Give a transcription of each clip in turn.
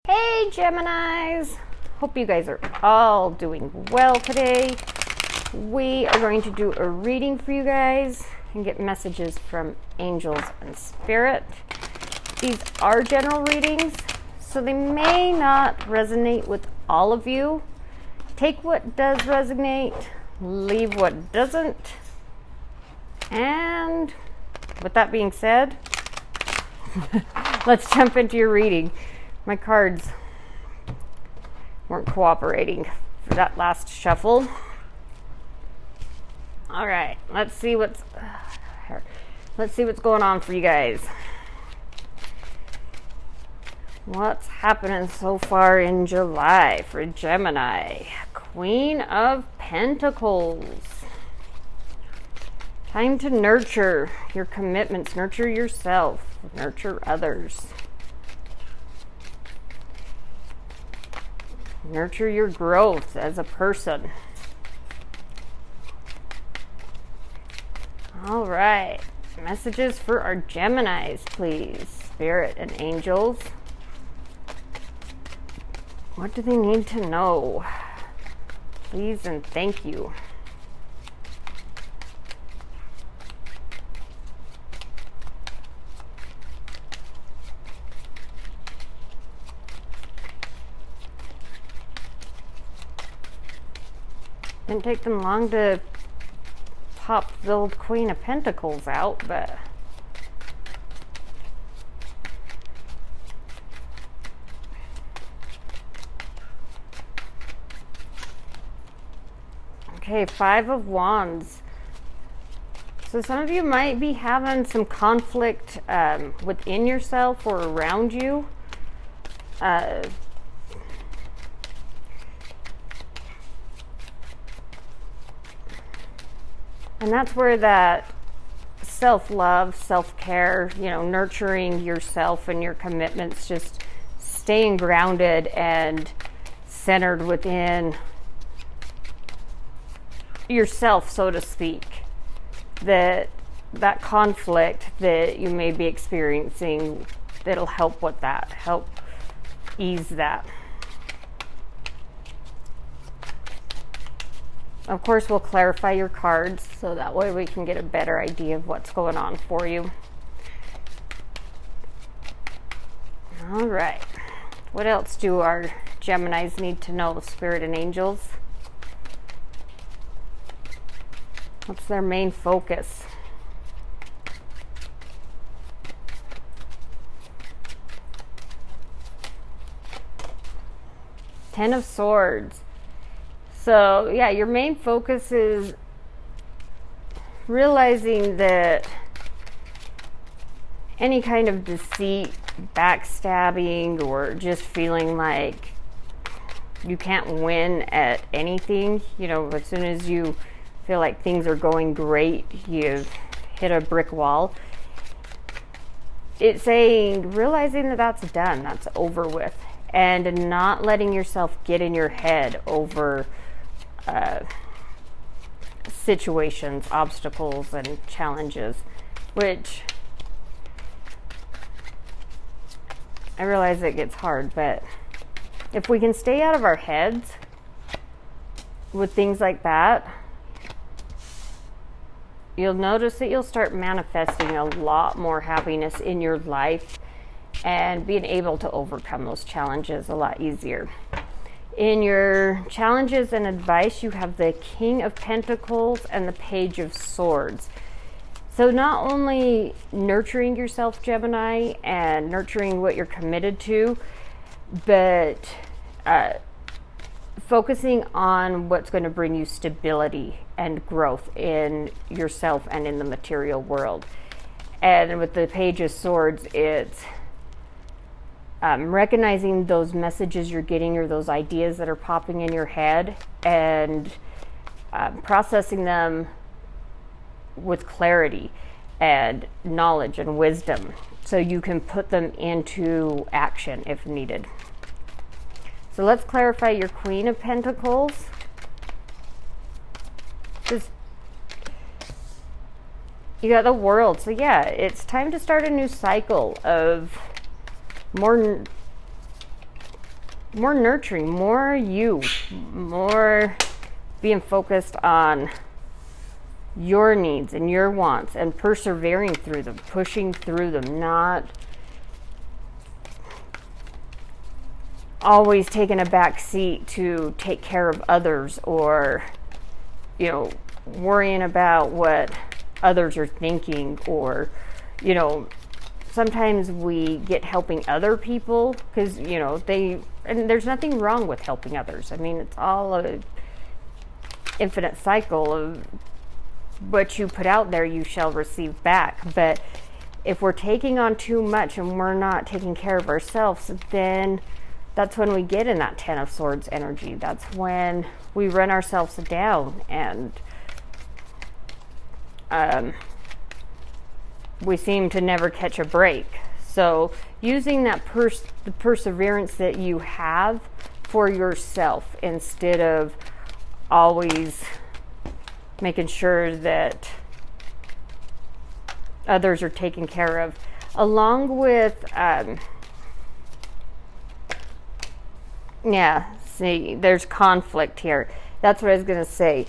Hey Geminis! Hope you guys are all doing well today. We are going to do a reading for you guys and get messages from angels and spirit. These are general readings, so they may not resonate with all of you. Take what does resonate, leave what doesn't. And with that being said, let's jump into your reading. My cards weren't cooperating for that last shuffle. All right, let's see what's going on for you guys. What's happening so far in July for Gemini? Queen of Pentacles. Time to nurture your commitments, nurture yourself, nurture others. Nurture your growth as a person. All right. Messages for our Geminis, please. Spirit and angels. What do they need to know? Please and thank you. Didn't take them long to pop the old Queen of Pentacles out, but okay, Five of Wands. So some of you might be having some conflict within yourself or around you. And that's where that self-love, self-care, nurturing yourself and your commitments, just staying grounded and centered within yourself, so to speak. That conflict that you may be experiencing, that'll help with that, help ease that. Of course, we'll clarify your cards so that way we can get a better idea of what's going on for you. All right. What else do our Geminis need to know, Spirit and angels? What's their main focus? Ten of Swords. So, yeah, your main focus is realizing that any kind of deceit, backstabbing, or just feeling like you can't win at anything, as soon as you feel like things are going great, you've hit a brick wall. It's saying, realizing that that's done, that's over with, and not letting yourself get in your head over situations, obstacles, and challenges, which I realize it gets hard, but if we can stay out of our heads with things like that, you'll notice that you'll start manifesting a lot more happiness in your life and being able to overcome those challenges a lot easier. In your challenges and advice, you have the King of Pentacles and the Page of Swords. So not only nurturing yourself, Gemini, and nurturing what you're committed to, but focusing on what's going to bring you stability and growth in yourself and in the material world. And with the Page of Swords, it's recognizing those messages you're getting or those ideas that are popping in your head and processing them with clarity and knowledge and wisdom so you can put them into action if needed. So let's clarify your Queen of Pentacles. You got the World. So yeah, it's time to start a new cycle of more more nurturing, more you, more being focused on your needs and your wants and persevering through them, pushing through them, not always taking a back seat to take care of others, or, you know, worrying about what others are thinking, or, you know, sometimes we get helping other people because, you know, and there's nothing wrong with helping others. I mean, it's all a infinite cycle of what you put out there, you shall receive back. But if we're taking on too much and we're not taking care of ourselves, then that's when we get in that Ten of Swords energy. That's when we run ourselves down, and we seem to never catch a break. So using that the perseverance that you have for yourself, instead of always making sure that others are taken care of, along with see, there's conflict here. That's what I was going to say.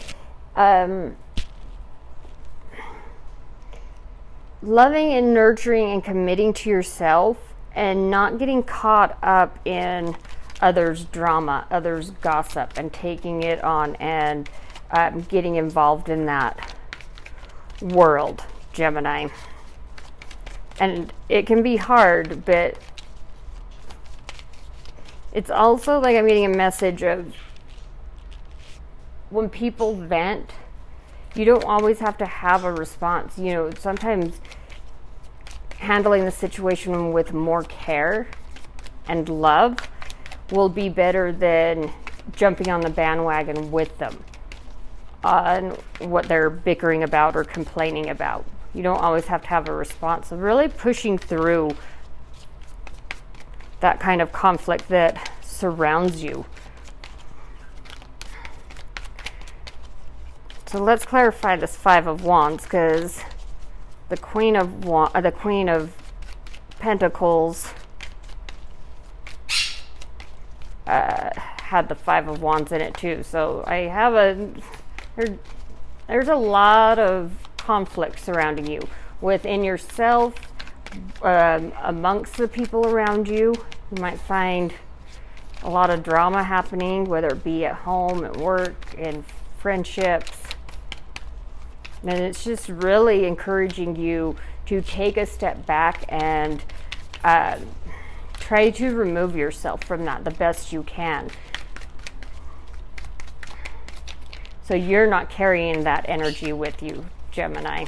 Loving and nurturing and committing to yourself, and not getting caught up in others' drama, others' gossip, and taking it on and getting involved in that world, Gemini. And it can be hard, but it's also like I'm getting a message of, when people vent, you don't always have to have a response. You know, sometimes handling the situation with more care and love will be better than jumping on the bandwagon with them on what they're bickering about or complaining about. You don't always have to have a response. So really pushing through that kind of conflict that surrounds you. So let's clarify this Five of Wands, because the Queen of Pentacles had the Five of Wands in it too. So I have there's a lot of conflict surrounding you within yourself, amongst the people around you. You might find a lot of drama happening, whether it be at home, at work, in friendships. And it's just really encouraging you to take a step back and try to remove yourself from that the best you can, so you're not carrying that energy with you, Gemini.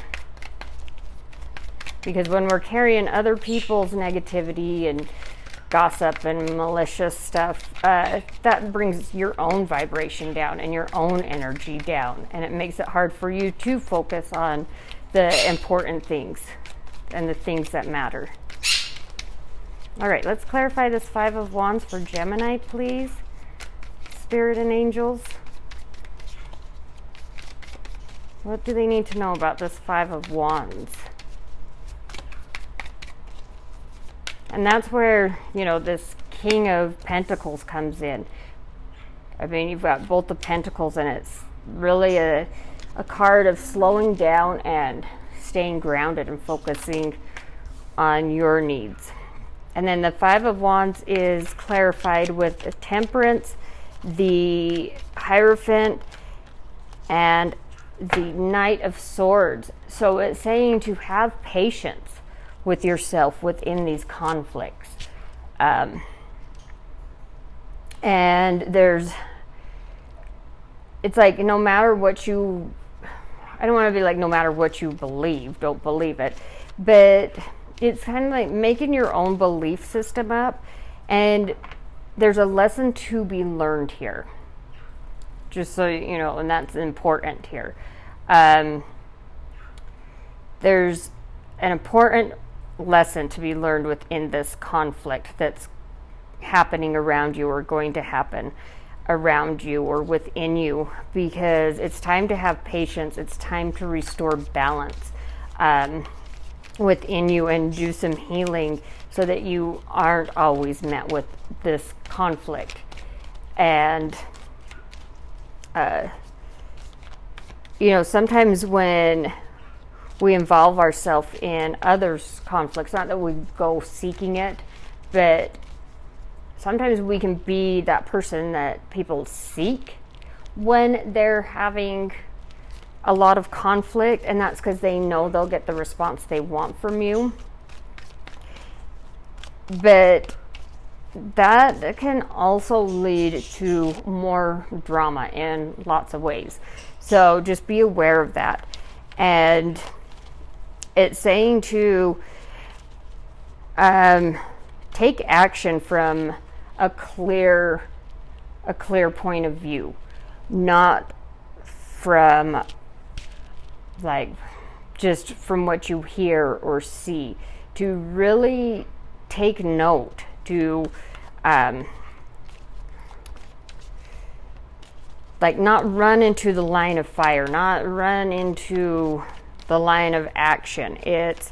Because when we're carrying other people's negativity and gossip and malicious stuff, that brings your own vibration down and your own energy down, and it makes it hard for you to focus on the important things and the things that matter. All right, let's clarify this Five of Wands for Gemini, please. Spirit and angels, what do they need to know about this Five of Wands? And that's where, you know, this King of Pentacles comes in. I mean, you've got both the Pentacles, and it's really a card of slowing down and staying grounded and focusing on your needs. And then the Five of Wands is clarified with the Temperance, the Hierophant, and the Knight of Swords. So it's saying to have patience with yourself within these conflicts. And it's like, no matter what you, I don't want to be like, no matter what you believe, don't believe it. But it's kind of like making your own belief system up. And there's a lesson to be learned here. Just so you know, and that's important here. There's an important lesson to be learned within this conflict that's happening around you, or going to happen around you or within you, because it's time to have patience. It's time to restore balance. within you and do some healing so that you aren't always met with this conflict. And sometimes when we involve ourselves in others' conflicts, not that we go seeking it, but sometimes we can be that person that people seek when they're having a lot of conflict, and that's because they know they'll get the response they want from you. But that can also lead to more drama in lots of ways. So just be aware of that. And it's saying to take action from a clear point of view, not from like just from what you hear or see, to really take note, to not run into the line of fire, not run into the line of action. It's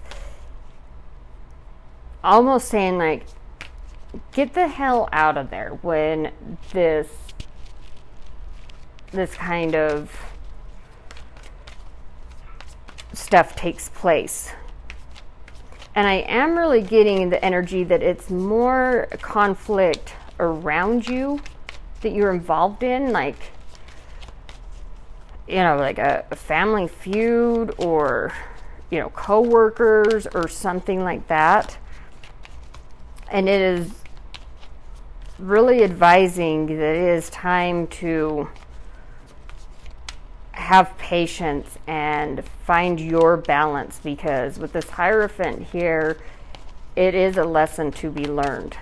almost saying like, get the hell out of there when this kind of stuff takes place. And I am really getting the energy that it's more conflict around you that you're involved in, like a family feud, or co-workers or something like that. And it is really advising that it is time to have patience and find your balance, because with this Hierophant here, it is a lesson to be learned.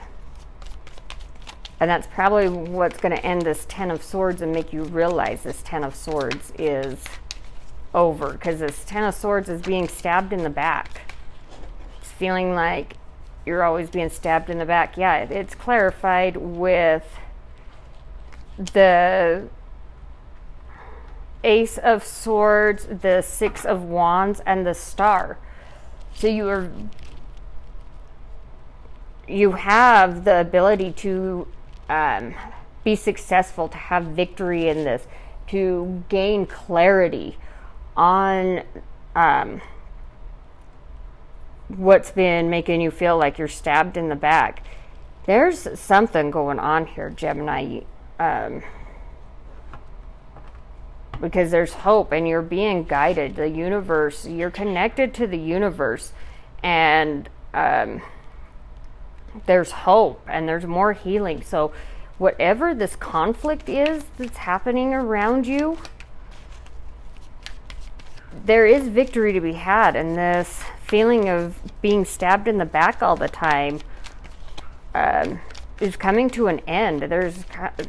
And that's probably what's going to end this Ten of Swords and make you realize this Ten of Swords is over, because this Ten of Swords is being stabbed in the back. It's feeling like you're always being stabbed in the back. Yeah, it's clarified with the Ace of Swords, the Six of Wands, and the Star. So you have the ability to be successful, to have victory in this, to gain clarity on what's been making you feel like you're stabbed in the back. There's something going on here, Gemini, because there's hope and you're being guided. The universe, you're connected to the universe, and there's hope and there's more healing. So whatever this conflict is that's happening around you, there is victory to be had, and this feeling of being stabbed in the back all the time is coming to an end.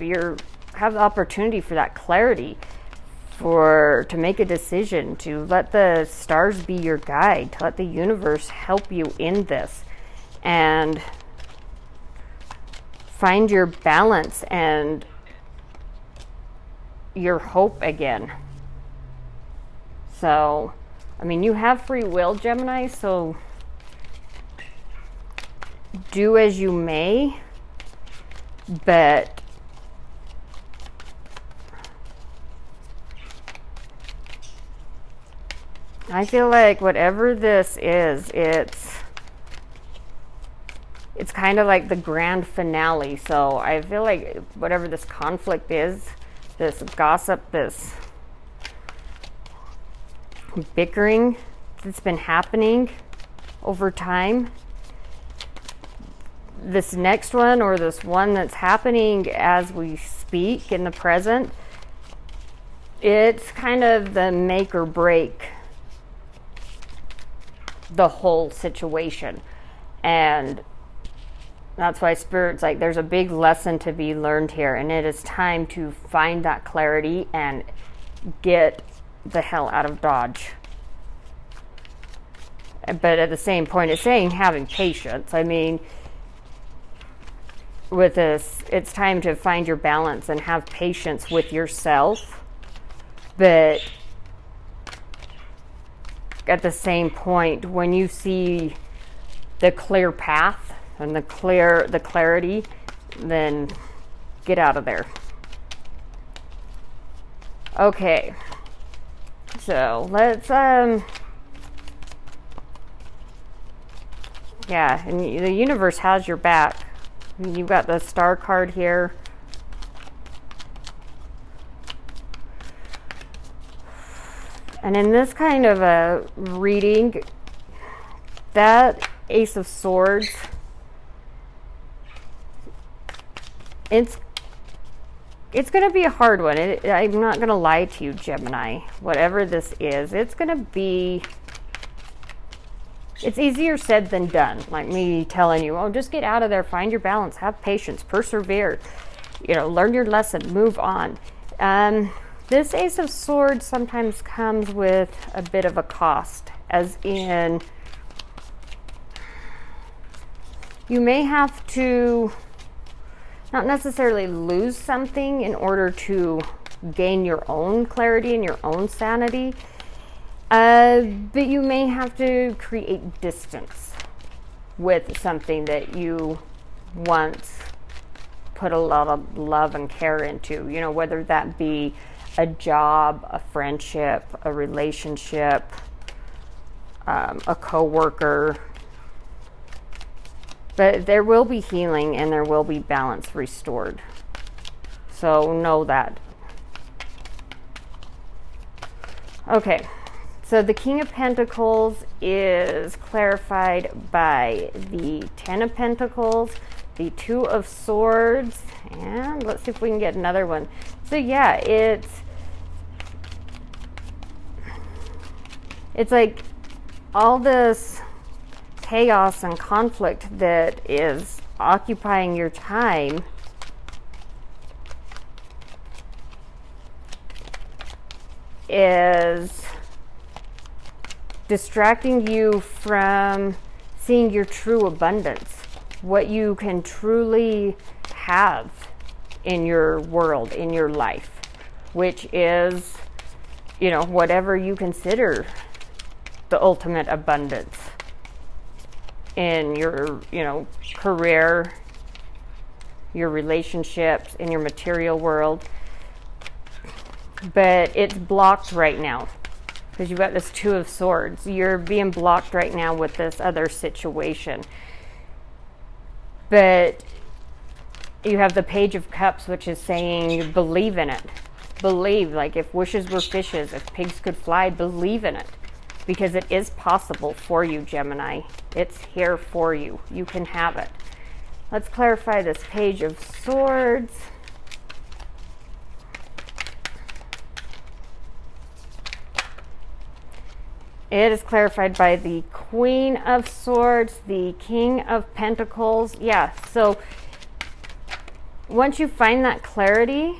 You have the opportunity for that clarity, to make a decision, to let the stars be your guide, to let the universe help you in this, and find your balance and your hope again. So, you have free will, Gemini, so do as you may, but I feel like whatever this is, it's kind of like the grand finale. So I feel like whatever this conflict is, this gossip, this bickering that's been happening over time, this next one, or this one that's happening as we speak in the present, it's kind of the make or break the whole situation. And that's why Spirit's like, there's a big lesson to be learned here, and it is time to find that clarity and get the hell out of Dodge. But at the same point, it's saying having patience. With this, it's time to find your balance and have patience with yourself, but at the same point. When you see the clear path and the clarity, then get out of there. Okay, so let's yeah, and the universe has your back. You've got the star card here. And in this kind of a reading, that Ace of Swords, it's going to be a hard one. I'm not going to lie to you, Gemini. Whatever this is, it's going to be... It's easier said than done, like me telling you, oh, just get out of there, find your balance, have patience, persevere, learn your lesson, move on. This Ace of Swords sometimes comes with a bit of a cost, as in you may have to not necessarily lose something in order to gain your own clarity and your own sanity. But you may have to create distance with something that you once put a lot of love and care into, whether that be a job, a friendship, a relationship, a coworker. But there will be healing and there will be balance restored. So know that. Okay. So the King of Pentacles is clarified by the Ten of Pentacles, the Two of Swords, and let's see if we can get another one. So yeah, it's like all this chaos and conflict that is occupying your time is distracting you from seeing your true abundance, what you can truly have in your world, in your life, which is, whatever you consider the ultimate abundance in your, career, your relationships, in your material world. But it's blocked right now. Because you've got this Two of Swords. You're being blocked right now with this other situation. But you have the Page of Cups, which is saying believe in it. Believe, like if wishes were fishes, if pigs could fly, believe in it. Because it is possible for you, Gemini. It's here for you. You can have it. Let's clarify this Page of Swords. It is clarified by the Queen of Swords, the King of Pentacles. Yeah, so once you find that clarity,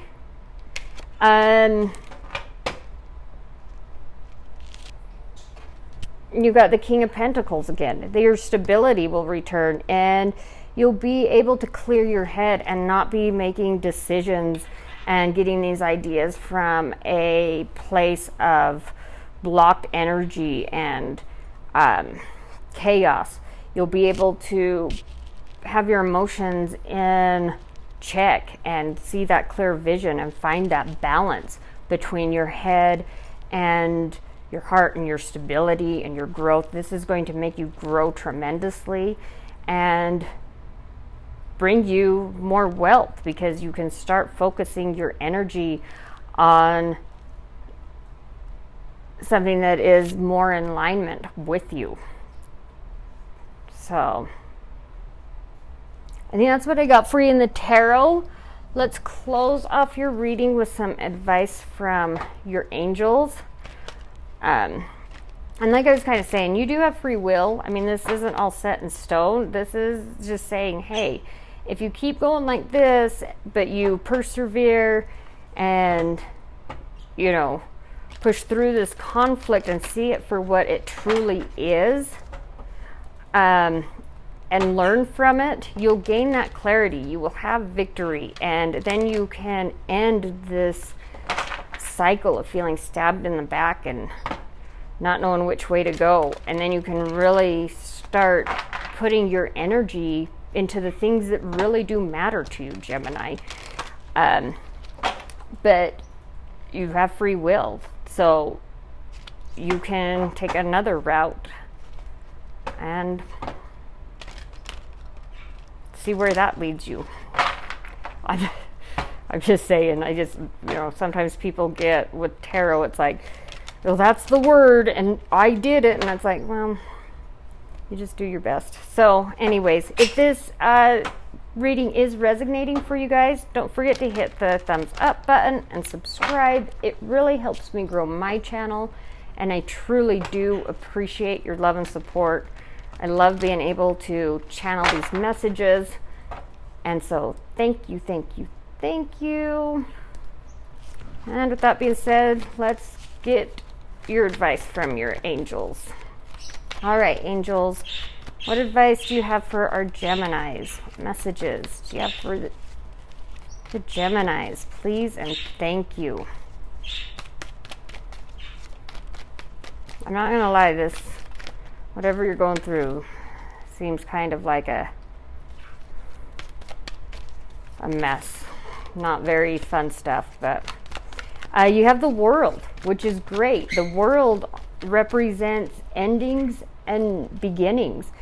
you've got the King of Pentacles again. Your stability will return and you'll be able to clear your head and not be making decisions and getting these ideas from a place of blocked energy and chaos. You'll be able to have your emotions in check and see that clear vision and find that balance between your head and your heart and your stability and your growth. This is going to make you grow tremendously and bring you more wealth because you can start focusing your energy on something that is more in alignment with you. So I think that's what I got for you in the tarot. Let's close off your reading with some advice from your angels. And like I was kind of saying, you do have free will. I mean, this isn't all set in stone. This is just saying, hey, if you keep going like this, but you persevere and, push through this conflict and see it for what it truly is, and learn from it, you'll gain that clarity. You will have victory, and then you can end this cycle of feeling stabbed in the back and not knowing which way to go. And then you can really start putting your energy into the things that really do matter to you, Gemini. But you have free will, so you can take another route and see where that leads you. I'm just saying, sometimes people get with tarot, it's like, well, that's the word, and I did it, and it's like, well, you just do your best. So anyways, if this reading is resonating for you guys, don't forget to hit the thumbs up button and subscribe. It really helps me grow my channel, and I truly do appreciate your love and support. I love being able to channel these messages, and so thank you, thank you, thank you. And with that being said, let's get your advice from your angels. All right, angels, what advice do you have for our Geminis? What messages do you have for the Geminis? Please and thank you. I'm not going to lie, this, whatever you're going through, seems kind of like a mess. Not very fun stuff, but you have the World, which is great. The World represents endings and beginnings,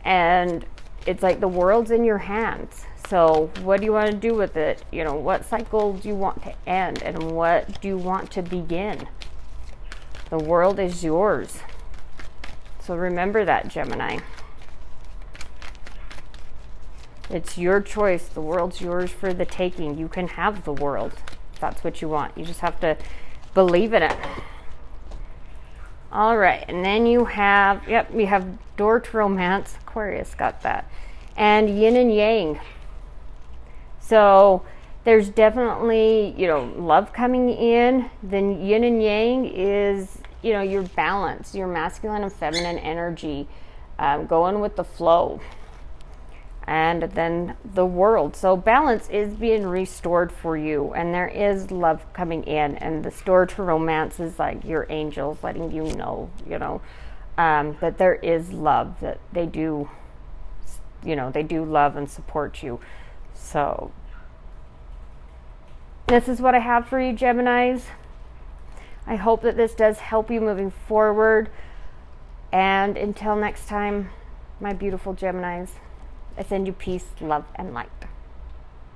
and it's like the world's in your hands. So what do you want to do with it? What cycle do you want to end, and what do you want to begin? The world is yours. So remember that, Gemini. It's your choice. The world's yours for the taking. You can have the world if that's what you want. You just have to believe in it. All right, and then you have, we have Door to Romance. Aquarius got that. And Yin and Yang. So there's definitely, love coming in. Then Yin and Yang is, your balance, your masculine and feminine energy, going with the flow. And then the World. So balance is being restored for you, and there is love coming in. And the Door to Romance is like your angels letting you know, that there is love, that they do, they do love and support you. So this is what I have for you, Geminis. I hope that this does help you moving forward. And until next time, my beautiful Geminis, I send you peace, love, and light.